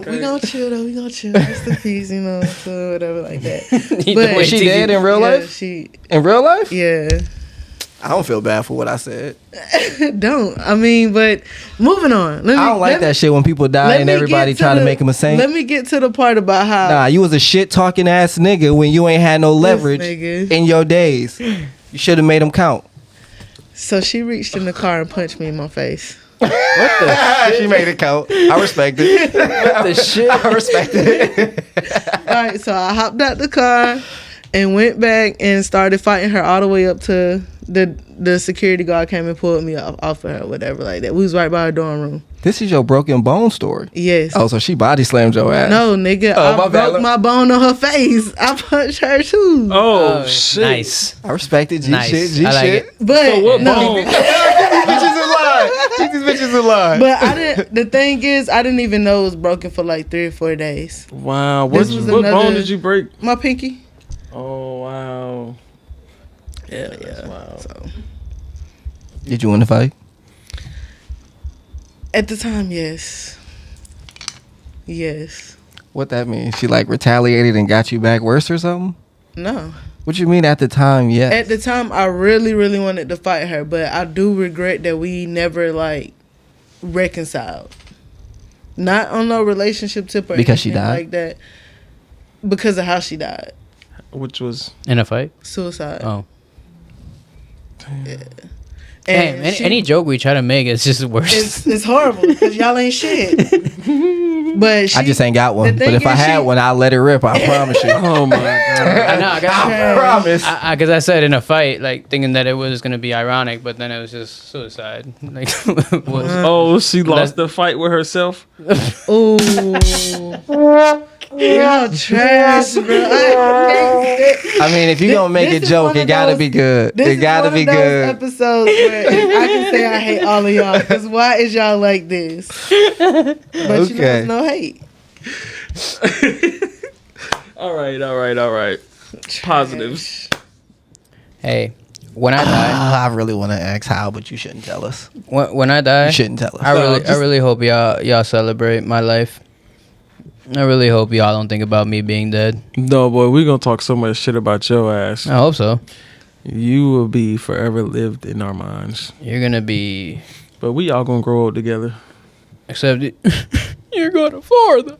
We gonna chill though. We gonna chill. Rest in peace, so whatever like that. But was she dead in real life? She in real life? Yeah. I don't feel bad for what I said. Don't. I mean, but moving on. I don't like that shit when people die and everybody try to make them a saint. Let me get to the part about how. Nah, you was a shit talking ass nigga when you ain't had no leverage in your days. You should have made them count. So she reached in the car and punched me in my face. What the shit? She made it count. I respect it. What the shit? I respect it. All right, so I hopped out the car and went back and started fighting her all the way up to the security guard came and pulled me off of her, whatever like that. We was right by her dorm room. This is your broken bone story. Yes. Oh, so she body slammed your ass. No, nigga. I broke my bone on her face. I punched her too. Oh shit. Nice. I respect it. G shit. G I like shit. it. But so what no. bone? Keep these bitches alive. But I didn't. The thing is, I didn't even know it was broken for like 3 or 4 days. Wow. What bone did you break? My pinky. Oh wow. Yeah. Wow. So. Did you win the fight? At the time, yes. Yes. What that mean? She like retaliated and got you back worse or something? No. What you mean at the time? Yes. At the time, I really, really wanted to fight her, but I do regret that we never like reconciled. Not on no relationship tip or because she anything died like that. Because of how she died. Which was in a fight? Suicide. Oh. Yeah. Damn, any joke we try to make is just worse. It's horrible because y'all ain't shit. But I just ain't got one. But if I had one, I'll let it rip. I promise you. Oh my god! I know. I promise. Because I said in a fight, like thinking that it was gonna be ironic, but then it was just suicide. Like, she lost the fight with herself. Ooh. Y'all trash, bro. I mean, if you gonna make a joke, it gotta be good. It gotta be good. Episodes where I can say I hate all of y'all. Because why is y'all like this? But you know, it's no hate. All right. Positives. Hey, when I die, I really want to ask how, but you shouldn't tell us. When I die, you shouldn't tell us. I really hope y'all celebrate my life. I really hope y'all don't think about me being dead. No, boy, we gonna talk so much shit about your ass. I hope so. You will be forever lived in our minds. You're gonna be... But we all gonna grow up together. Except you're going farther.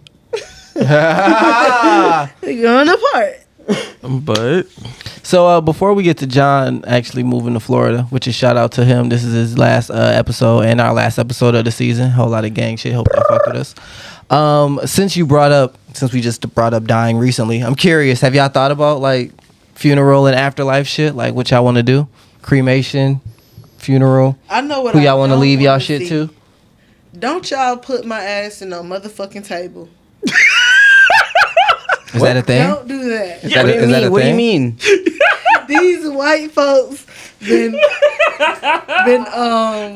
You're going apart. But... So before we get to John actually moving to Florida, which is shout out to him. This is his last episode and our last episode of the season. Whole lot of gang shit. Hope y'all fuck with us. Since we just brought up dying recently, I'm curious, have y'all thought about like funeral and afterlife shit? Like what y'all want to do? Cremation, funeral? I know what who y'all want to leave y'all shit to? Don't y'all put my ass in no motherfucking table. Is that a thing? Don't do that. What do you mean? These white folks been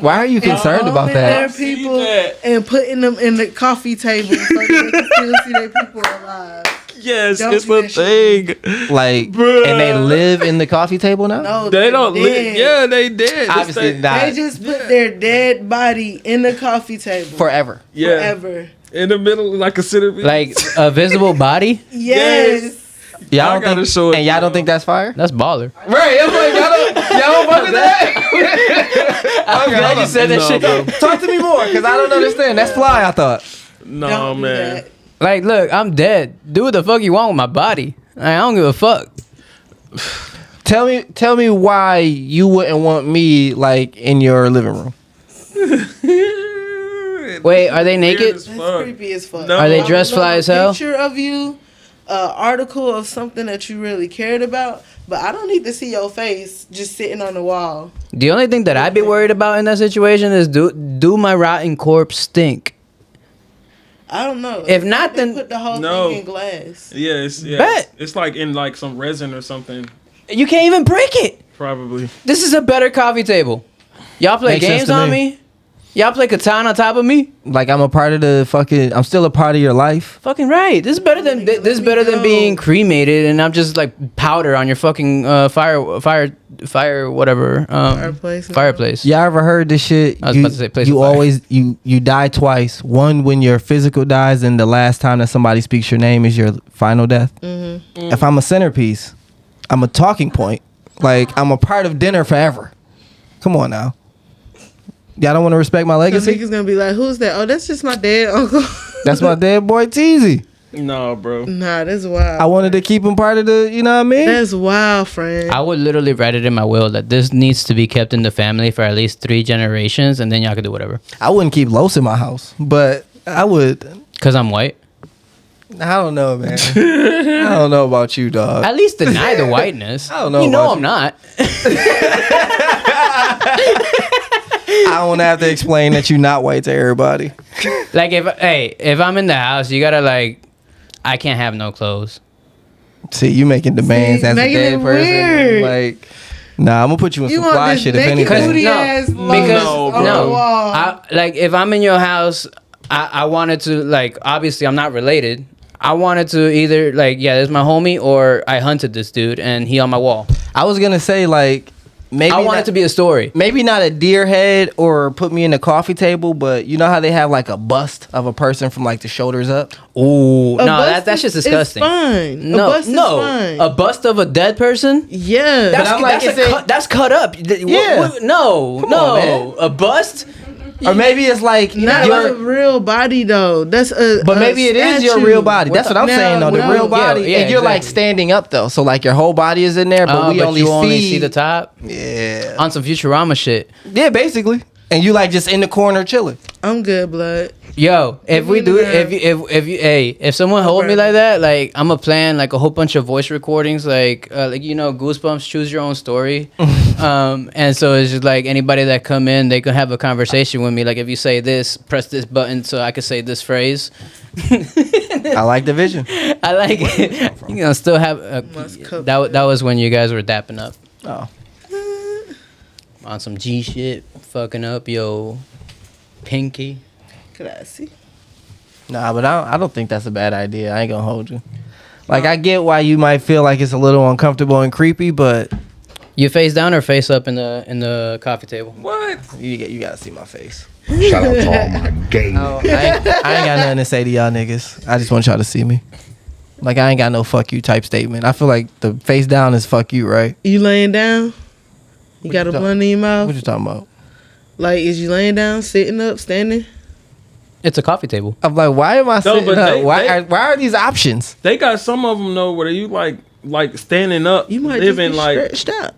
why are you concerned about that? Their people and putting them in the coffee table so they can still see their people alive. Yes, Don't it's do a that thing. Like, Bruh. and they live in the coffee table now? No, they don't live. Yeah, they did. Obviously not. They just put their dead body in the coffee table Forever. Yeah. Forever. In the middle, like a centerpiece. Like a visible body? Yes. Y'all don't think, and y'all don't think that's fire? That's baller. Right. It's like y'all don't fuck with that. I'm glad you said that shit. Bro. Talk to me more, because I don't understand. That's fly, I thought. No, Don't do man. that. Like, look, I'm dead. Do what the fuck you want with my body. I don't give a fuck. Tell me why you wouldn't want me like in your living room. Wait, are they naked? That's creepy as fuck. No. Are they dressed fly as hell? Picture of you, article of something that you really cared about, but I don't need to see your face just sitting on the wall. The only thing that I'd be worried about in that situation is do my rotten corpse stink? I don't know. If not, They then put the whole No. thing in glass. Yes, yeah. Bet. It's like in like some resin or something. you can't even break it. Probably. This is a better coffee table. Y'all play Makes sense games to on me. me? Y'all play Catan on top of me? Like I'm a part of the fucking. I'm still a part of your life. Fucking right. This is better than being cremated, and I'm just like powder on your fucking fire whatever. Fireplace. Fireplace. Y'all ever heard this shit? I was about to say place you of fire. always you die twice. One when your physical dies, and the last time that somebody speaks your name is your final death. If I'm a centerpiece, I'm a talking point. Like I'm a part of dinner forever. Come on now. Y'all don't want to respect my So legacy? niggas gonna be like, who's that? Oh, that's just my dead uncle. That's my dead boy Teasy. No, bro. Nah, that's wild. I wanted to keep him part of the, you know what I mean? That's wild, friend. I would literally write it in my will that this needs to be kept in the family for at least 3 generations, and then y'all could do whatever. I wouldn't keep Los in my house, but I would. Cause I'm white. I don't know, man. I don't know about you, dog. At least deny the whiteness. I don't know You know about I'm you. not. I don't have to explain that you're not white to everybody. Like if I'm in the house, you gotta like, I can't have no clothes. See, you making demands See, as a making dead it person. weird. Like, nah, I'm gonna put you in You some want fly this shit if naked anything. booty No, ass because No, on bro. the wall. I, like if I'm in your house, I wanted to like, obviously I'm not related. I wanted to either like, yeah, this is my homie, or I hunted this dude and he on my wall. I was gonna say like maybe I want it to be a story. maybe not a deer head or put me in the coffee table, but you know how they have like a bust of a person from like the shoulders up. Ooh, A no, bust that's just is disgusting. fine. No, a bust is fine. a bust of a dead person. Yeah. That's, I'm like, that's, is it- that's cut up. Yeah. No, Come no, on, man. a bust. Or maybe it's like not your, a real body though. That's a. but a maybe it is your statue. real body. That's what I'm Now, saying though. The no, real yeah, body, yeah, and you're like exactly. standing up though, so like your whole body is in there, but we But only you only see see the top Yeah, on some Futurama shit. yeah, basically. And you like just in the corner chilling. I'm good, blood. Yo, if we do, if someone hold me like that, like I'm gonna plan like a whole bunch of voice recordings, like you know, Goosebumps, choose your own story, and so it's just like anybody that come in, they can have a conversation with me. Like if you say this, press this button so I can say this phrase. I like the vision. I like it. You know, still have Must cook that was when you guys were dapping up Oh, on some G shit, fucking up yo pinky. Classy. nah, but I don't think that's a bad idea. I ain't gonna hold you. Like I get why you might feel like it's a little uncomfortable and creepy, but You face down or face up in the coffee table? What? you gotta see my face. Shout out to all my gay. I ain't got nothing to say to y'all niggas. I just want y'all to see me. Like I ain't got no fuck you type statement. I feel like the face down is fuck you, right? You laying down? You got a blunt in your mouth? What you talking about? Like, is you laying down, sitting up, standing? It's a coffee table. I'm like, why am I sitting but up? Why they- are these options? They got some of them though where you like standing up, You might just living be like stretched out.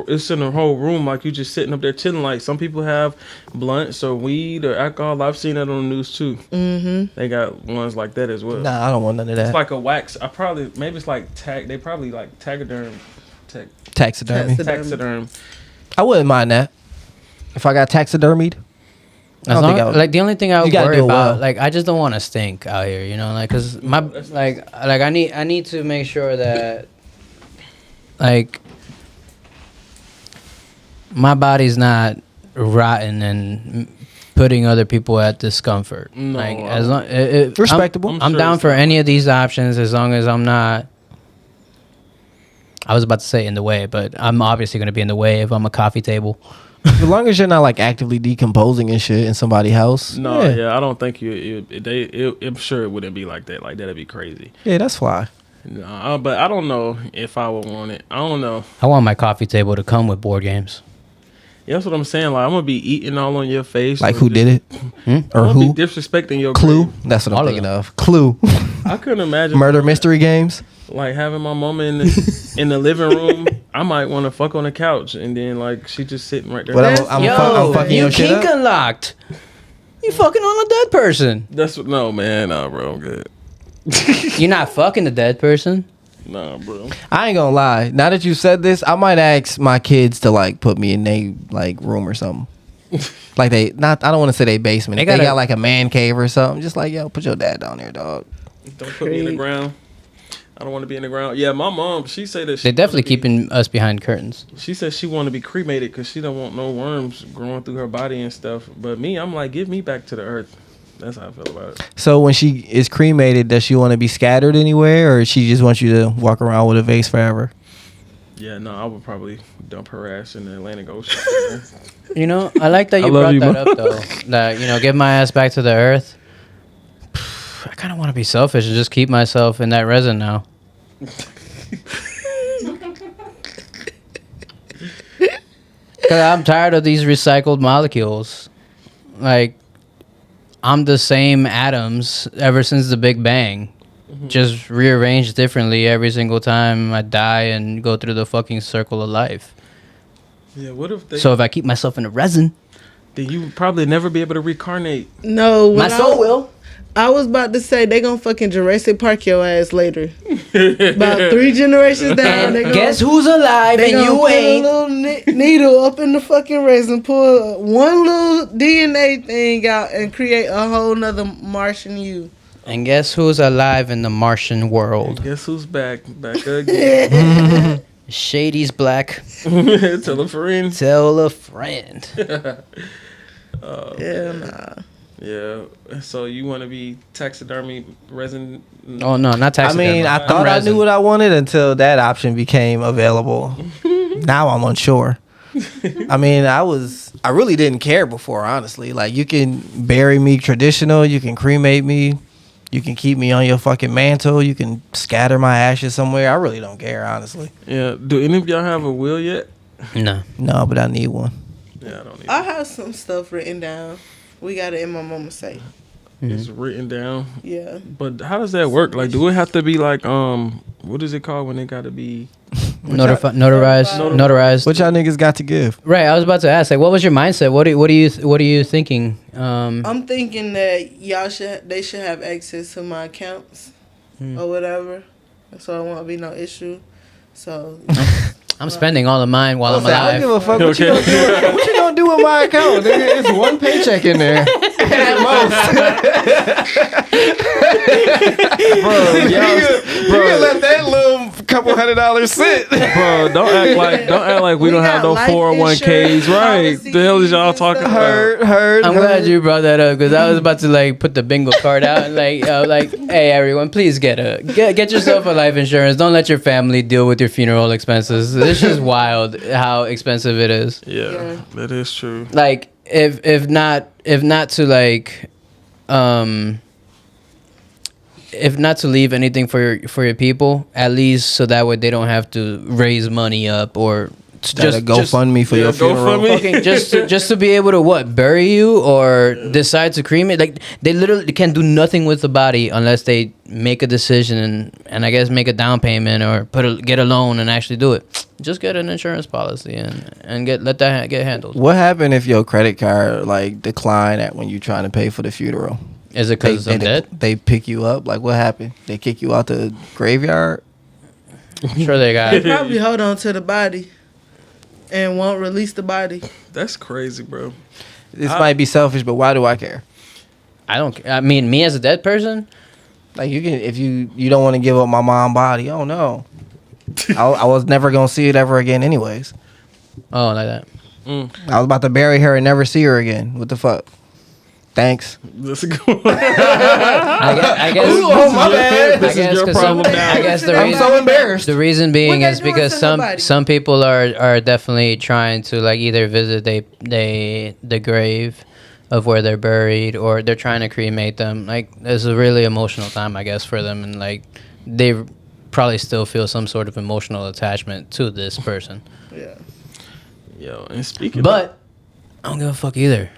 it's in the whole room, like you just sitting up there chilling. Like some people have blunts or weed or alcohol. I've seen that on the news too. Mm-hmm. They got ones like that as well. Nah, I don't want none of It's that. like a wax. Maybe it's like tag. They probably like taxiderm. Taxidermy. Taxiderm. I wouldn't mind that. If I got taxidermied. I As don't long, think I would- like the only thing I You would gotta worry do it about, well. like I just don't want to stink out here, you know, like because my like I need to make sure that like my body's not rotten and putting other people at discomfort. No, like I as long Respectable. I'm I'm sure down it's for not. any of these options as long as I'm not. I was about to say in the way, but I'm obviously going to be in the way if I'm a coffee table. As long as you're not like actively decomposing and shit in somebody's house. No, yeah, I don't think I'm sure it wouldn't be like that. Like that'd be crazy. Yeah, that's fly. No, but I don't know if I would want it. I don't know. I want my coffee table to come with board games. Yeah, that's what I'm saying. Like I'm gonna be eating all on your face. Like or who just- did it? I'm Or gonna who? be disrespecting your Clue. grave. That's what I'm All of thinking them. of. Clue. I couldn't imagine Murder mystery games. like having my mama in the living room. I might want to fuck on the couch and then like she just sitting right there. But That's- I'm fucking you your shit kink up. unlocked. You fucking on a dead person. That's what. No, man. Nah, bro. I'm good. You're not fucking the dead person. Nah, bro. I ain't gonna lie. Now that you said this, I might ask my kids to like put me in their like room or something. Like I don't want to say they basement. They If they gotta- got like a man cave or something. Just like, yo, put your dad down there, dog. Don't put me in the ground. I don't want to be in the ground. Yeah, my mom. She said that. They're definitely keeping us behind curtains. She said she want to be cremated because she don't want no worms growing through her body and stuff. But me, I'm like, give me back to the earth. That's how I feel about it. So when she is cremated, does she want to be scattered anywhere, or she just wants you to walk around with a vase forever? Yeah, no, I would probably dump her ass in the Atlantic Ocean. You know, I like that I you love brought you, that Mo. up though. That give my ass back to the earth. I kind of want to be selfish and just keep myself in that resin now. Cause I'm tired of these recycled molecules. Like, I'm the same atoms ever since the Big Bang. Just rearranged differently every single time I die and go through the fucking circle of life. Yeah, what if they? So if I keep myself in the resin, then you would probably never be able to reincarnate. No, my soul will. I was about to say they gonna fucking Jurassic Park your ass later. About 3 generations down, they Guess who's alive they and gonna you put ain't? a little needle up in the fucking resin, pull one little DNA thing out, and create a whole nother Martian you. And guess who's alive in the Martian world? Guess who's back? Back again. Shady's black. Tell a friend. Tell a friend. Yeah, nah. Yeah. So you want to be taxidermy resin? Oh no, not I taxidermy. mean, I I'm thought I resin. knew what I wanted until that option became available. Now I'm unsure. I mean, I really didn't care before, honestly. Like, you can bury me traditional, you can cremate me, you can keep me on your fucking mantle, you can scatter my ashes somewhere. I really don't care, honestly. Yeah. Do any of y'all have a will yet? No. No, but I need one. Yeah, I don't need. I have some stuff written down. We got it in my mama's safe. It's written down. Yeah. But how does that work? Like, do it have to be like what is it called when it got to be? Notarized. What y'all niggas got to give? Right. I was about to ask. Like, what was your mindset? What are you thinking? I'm thinking that they should have access to my accounts or whatever, so it won't be no issue. So I'm spending all of mine while I'm I don't alive. give a fuck what you gonna do. What you gonna do with my account? Nigga? It's one paycheck in there at most. You can let that little couple $100 sit. Bro, don't act like we don't have no got life 401ks, insurance right? The hell is y'all policies talking and about? Heard. I'm glad you brought that up because I was about to like put the bingo card out and like, hey everyone, please get yourself a life insurance. Don't let your family deal with your funeral expenses. This is wild how expensive it is. Yeah, that is true. Like if not to like if not to leave anything for your people, at least so that way they don't have to raise money up or Just GoFundMe for your funeral. fucking just to be able to bury you or decide to cremate. Like they literally can do nothing with the body unless they make a decision and I guess make a down payment or get a loan and actually do it. Just get an insurance policy and let that get handled. What happened if your credit card decline at when you trying to pay for the funeral? Is it because I'm dead? They pick you up. Like, what happened? They kick you out the graveyard? I'm sure they got they probably hold on to the body and won't release the body. That's crazy, bro. This might be selfish, but why do I care? I mean, me as a dead person. Like, you can, if you don't want to give up my mom's body, oh no. I was never gonna see it ever again, anyways. Oh, like that. I was about to bury her and never see her again. What the fuck? Thanks. That's a good one. I guess. Oh, my bad. This is your problem now. I guess the I'm reason, so embarrassed. the reason being What is they doing because to some somebody? some people are definitely trying to either visit the grave of where they're buried or they're trying to cremate them. It's a really emotional time, I guess, for them, and they probably still feel some sort of emotional attachment to this person. Yeah. Yo, and speaking, But I don't give a fuck either.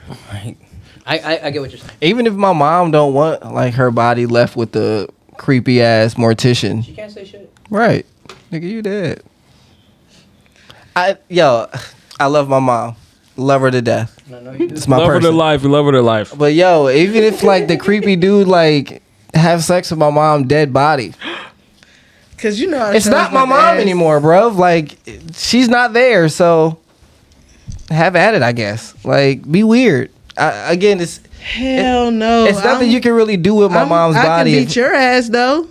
I get what you're saying. Even if my mom don't want her body left with the creepy ass mortician, She can't say shit. right? Nigga, you dead. I love my mom, love her to death. I know you do. It's my love her to person. life. You love her to life. But even if the creepy dude have sex with my mom's dead body, Cause it's not my mom anymore, bro. She's not there, so have at it, I guess. Be weird. Again, it's no. It's nothing you can really do with my mom's body. I can beat your ass though.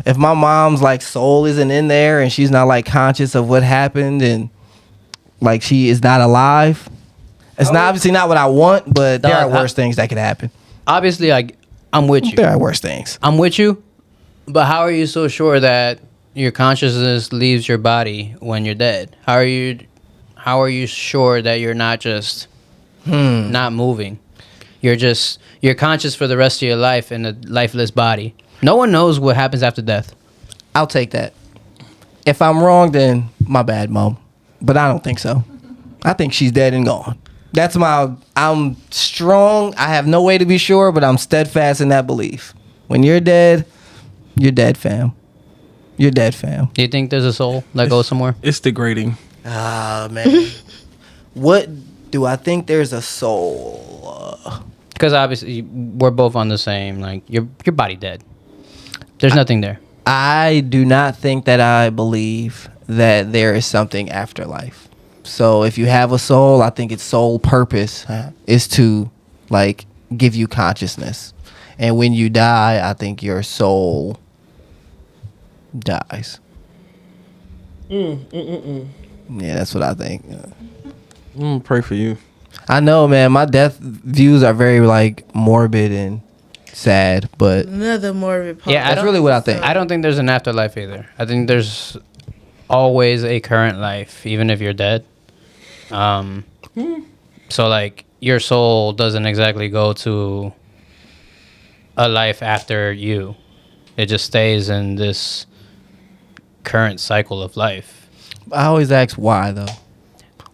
If my mom's soul isn't in there and she's not conscious of what happened and she is not alive, it's not obviously not what I want. But there are worse things that could happen. Obviously, I'm with you. There are worse things. I'm with you, but how are you so sure that your consciousness leaves your body when you're dead? How are you sure that you're not just not moving? You're conscious for the rest of your life in a lifeless body. No one knows what happens after death. I'll take that. If I'm wrong, then my bad, Mom. But I don't think so. I think she's dead and gone. I'm strong. I have no way to be sure, but I'm steadfast in that belief. When you're dead, fam. You're dead, fam. Do you think there's a soul that goes somewhere? It's degrading. Ah, man. What do I think there's a soul? Because obviously we're both on the same, like, your body dead. There's nothing there. I do not think that I believe that there is something after life. So if you have a soul, I think its sole purpose is to, like, give you consciousness. And when you die, I think your soul dies. Yeah, that's what I think. Pray for you. I know, man. My death views are very, like, morbid and sad, but Another morbid part. Yeah, that's really what I think. I don't think there's an afterlife either. I think there's always a current life, even if you're dead. So, like, your soul doesn't exactly go to a life after you. It just stays in this current cycle of life. I always ask why, though.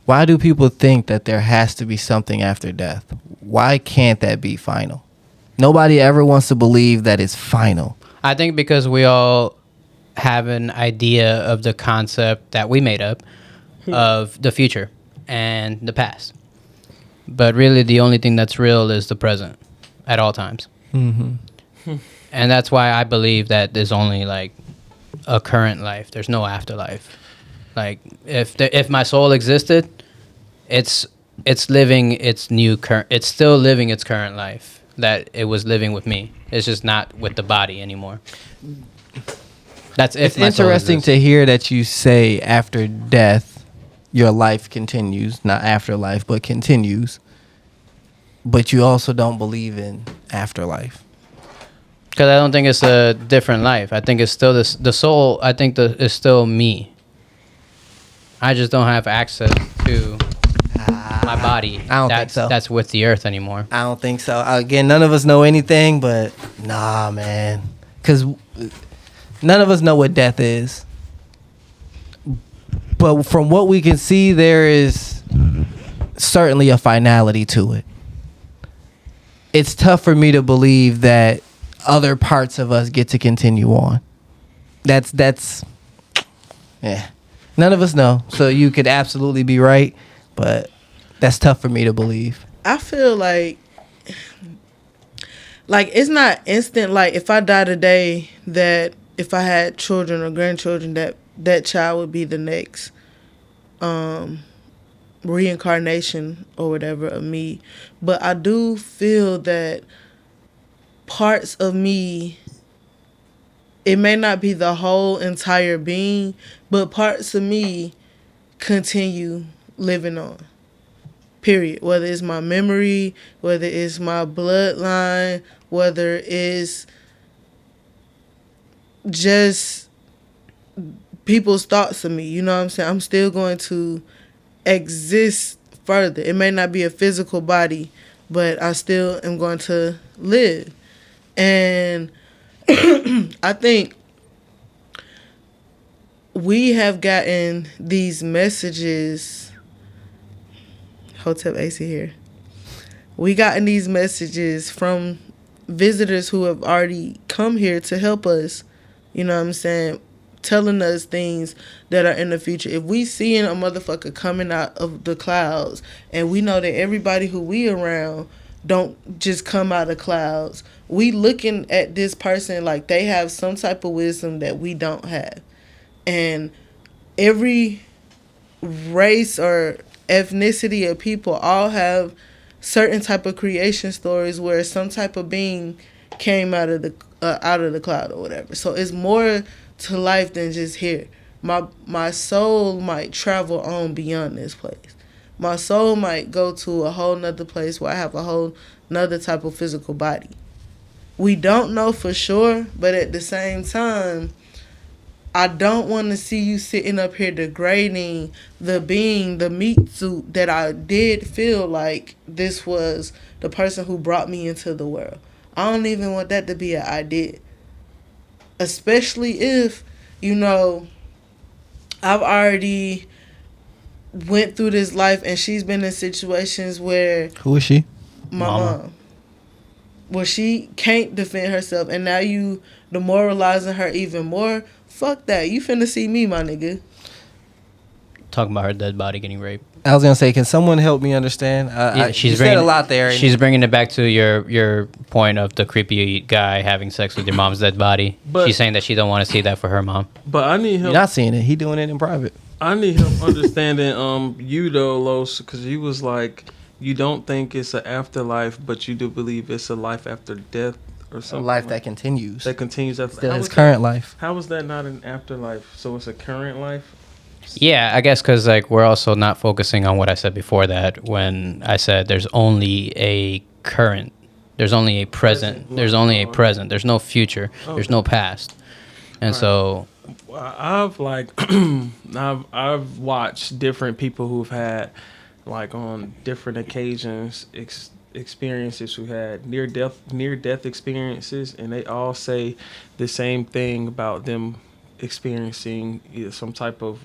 Why do people think that there has to be something after death? Why can't that be final? Nobody ever wants to believe that it's final. I think because we all have an idea of the concept that we made up of the future and the past. But really, the only thing that's real is the present at all times. And that's why I believe that there's only, like, a current life. There's no afterlife. Like, if my soul existed, it's living its it's still living its current life that it was living with me. It's just not with the body anymore. That's if It's interesting to hear that you say after death, your life continues, not afterlife, but continues. But you also don't believe in afterlife. Because I don't think it's a different life. I think it's still the soul. I think is still me. I just don't have access to my body. I don't think so. That's with the earth anymore. I don't think so. Again, none of us know anything, but nah, man. Because none of us know what death is. But from what we can see, there is certainly a finality to it. It's tough for me to believe that other parts of us get to continue on. That's yeah. None of us know. So you could absolutely be right, but that's tough for me to believe. I feel like it's not instant. Like, if I die today, that if I had children or grandchildren, that child would be the next reincarnation or whatever of me. But I do feel that parts of me, it may not be the whole entire being, but parts of me continue living on. Period. Whether it's my memory, whether it's my bloodline, whether it's just people's thoughts of me. You know what I'm saying? I'm still going to exist further. It may not be a physical body, but I still am going to live. And I think we have gotten these messages. Hotel AC here. We gotten these messages from visitors who have already come here to help us. You know what I'm saying? Telling us things that are in the future. If we seeing a motherfucker coming out of the clouds, and we know that everybody who we around don't just come out of clouds, we looking at this person like they have some type of wisdom that we don't have. And every race or ethnicity of people all have certain type of creation stories where some type of being came out of the cloud or whatever. So it's more to life than just here. My soul might travel on beyond this place. My soul might go to a whole nother place where I have a whole nother type of physical body. We don't know for sure, but at the same time, I don't want to see you sitting up here degrading the meat suit that I did feel like this was the person who brought me into the world. I don't even want that to be an idea. Especially if, you know, I've already went through this life and she's been in situations where Who is she? my Mama. mom, where she can't defend herself, and now you demoralizing her even more. Fuck that. You finna see me, my nigga. Talking about her dead body getting raped. I was gonna say, can someone help me understand? You said a lot there. She's bringing it back to your point of the creepy guy having sex with your mom's dead body. But- She's saying that she don't want to see that for her mom. But I need You're help. not seeing it. He doing it in private. I need help understanding you though, Los, because you was like, you don't think it's an afterlife, but you do believe it's a life after death or A something. life like that continues. that continues after. Still How his is current life. How is that not an afterlife? So it's a current life. Yeah, I guess because like we're also not focusing on what I said before that when I said there's only a current, there's only a present, there's only a present, there's no future, there's no past, and so Well, I've like I've watched different people who've had like on different occasions experiences who had near death experiences, and they all say the same thing about them experiencing either some type of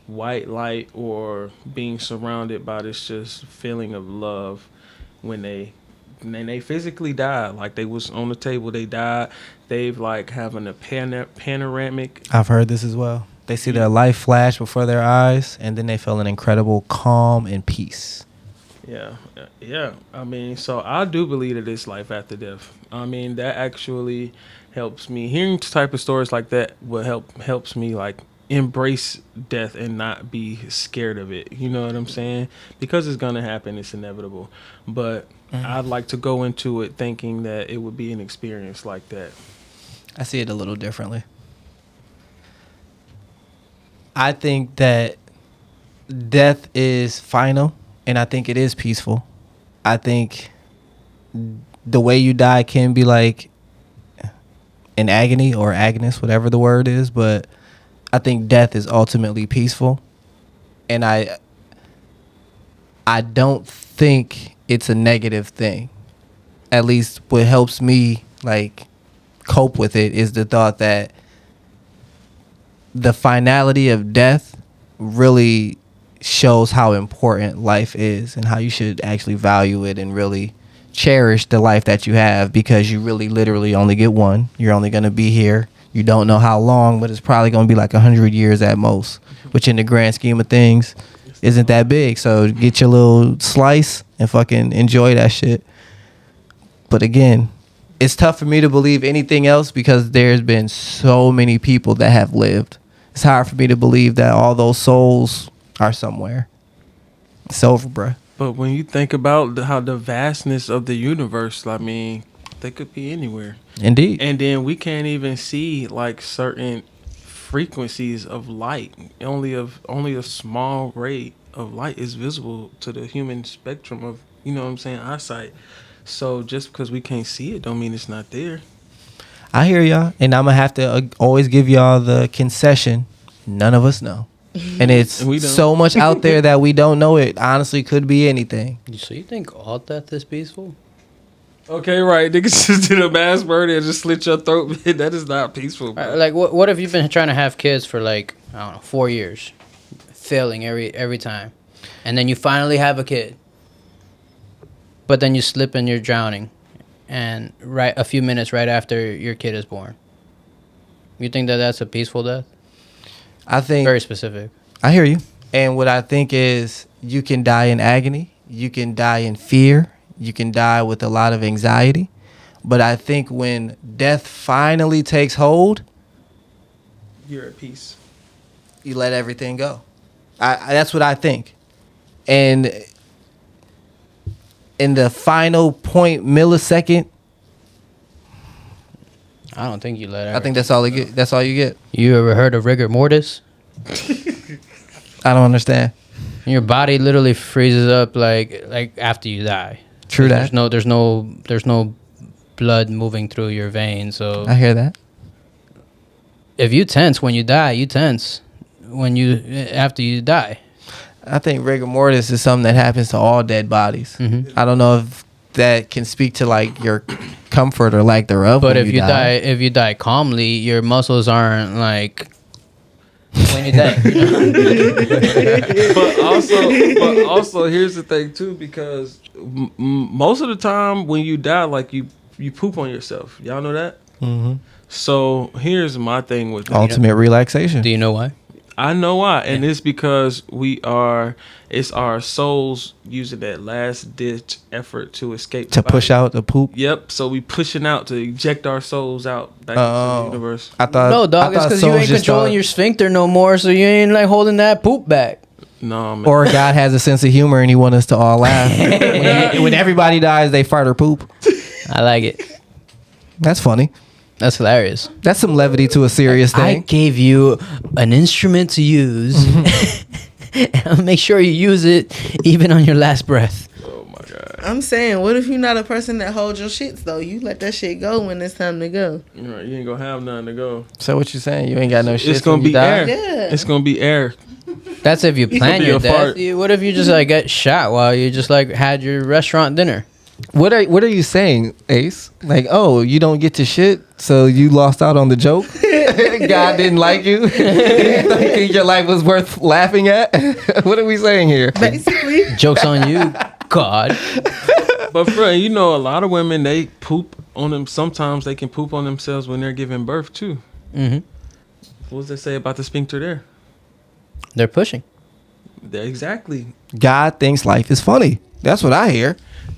white light or being surrounded by this just feeling of love when they physically died. Like they was on the table, they died. They've like having a panoramic. I've heard this as well. They see their life flash before their eyes, and then they feel an incredible calm and peace. Yeah. I mean, so I do believe that it's life after death. I mean, that actually helps me. Hearing type of stories like that will helps me like embrace death and not be scared of it. You know what I'm saying? Because it's gonna happen. It's inevitable. But I'd like to go into it thinking that it would be an experience like that. I see it a little differently. I think that death is final, and I think it is peaceful. I think the way you die can be like an agony or agnes, whatever the word is, but I think death is ultimately peaceful. And I don't think it's a negative thing. At least what helps me like cope with it is the thought that the finality of death really shows how important life is and how you should actually value it and really cherish the life that you have, because you really literally only get one. You're only going to be here. You don't know how long, but it's probably going to be like 100 years at most, which in the grand scheme of things isn't that big. So get your little slice and fucking enjoy that shit. But again, it's tough for me to believe anything else because there's been so many people that have lived. It's hard for me to believe that all those souls are somewhere. It's over, bruh. But when you think about how the vastness of the universe, I mean, they could be anywhere. Indeed. And then we can't even see like certain frequencies of light. Only a small ray of light is visible to the human spectrum of, you know what I'm saying, eyesight. So just because we can't see it don't mean it's not there. I hear y'all, and I'm gonna have to always give y'all the concession. None of us know, and it's And we don't. so much out there that we don't know. It honestly could be anything. So you think all death is peaceful? Okay, right. Niggas just did a mass murder and just slit your throat. That is not peaceful, bro. Like what if you've been trying to have kids for like, I don't know, 4 years, failing every time, and then you finally have a kid, but then you slip and you're drowning, and right a few minutes right after your kid is born. You think that that's a peaceful death? I think Very specific. I hear you, and what I think is you can die in agony, you can die in fear, you can die with a lot of anxiety, but I think when death finally takes hold, You're at peace. you let everything go. That's what I think. And in the final point millisecond, I don't think you let. I think that's all you get. That's all you get. You ever heard of rigor mortis? I don't understand. Your body literally freezes up like after you die. True that. There's no blood moving through your veins, so I hear that. if you tense when you die, you tense when you after you die. I think rigor mortis is something that happens to all dead bodies. Mhm. I don't know if that can speak to like your comfort or lack thereof. But when if you die calmly, your muscles aren't like when you die. but also, here's the thing too, because most of the time when you die, like you poop on yourself. Y'all know that. Mm-hmm. So here's my thing with that. Ultimate relaxation. Do you know why? I know why, and it's because it's our souls using that last ditch effort to escape To the body. push out the poop. Yep. So we pushing out to eject our souls out back into the universe. I thought No, dog. It's because you ain't controlling your sphincter no more, so you ain't like holding that poop back. No, man. Or God has a sense of humor and he wants us to all laugh. when everybody dies, they fart or poop. I like it. That's funny. That's hilarious. That's some levity to a serious I thing. gave you an instrument to use. And I'll make sure you use it even on your last breath. Oh my god. I'm saying, what if you're not a person that holds your shits though? You let that shit go when it's time to go. Right, you ain't gonna have nothing to go. So what you saying? You ain't got no shit. It's gonna when you be die? air. Yeah. It's gonna be air. That's if you plan be your a death. fart. What if you just like get shot while you just like had your restaurant dinner? What are you saying, Ace? Like, oh, you don't get to shit, so you lost out on the joke? God didn't like you? You think your life was worth laughing at? What are we saying here? Basically. Joke's on you, God. But friend, you know, a lot of women, they poop on them. Sometimes they can poop on themselves when they're giving birth too. Mm-hmm. What does that say about the sphincter there? They're pushing. Exactly. God thinks life is funny. That's what I hear.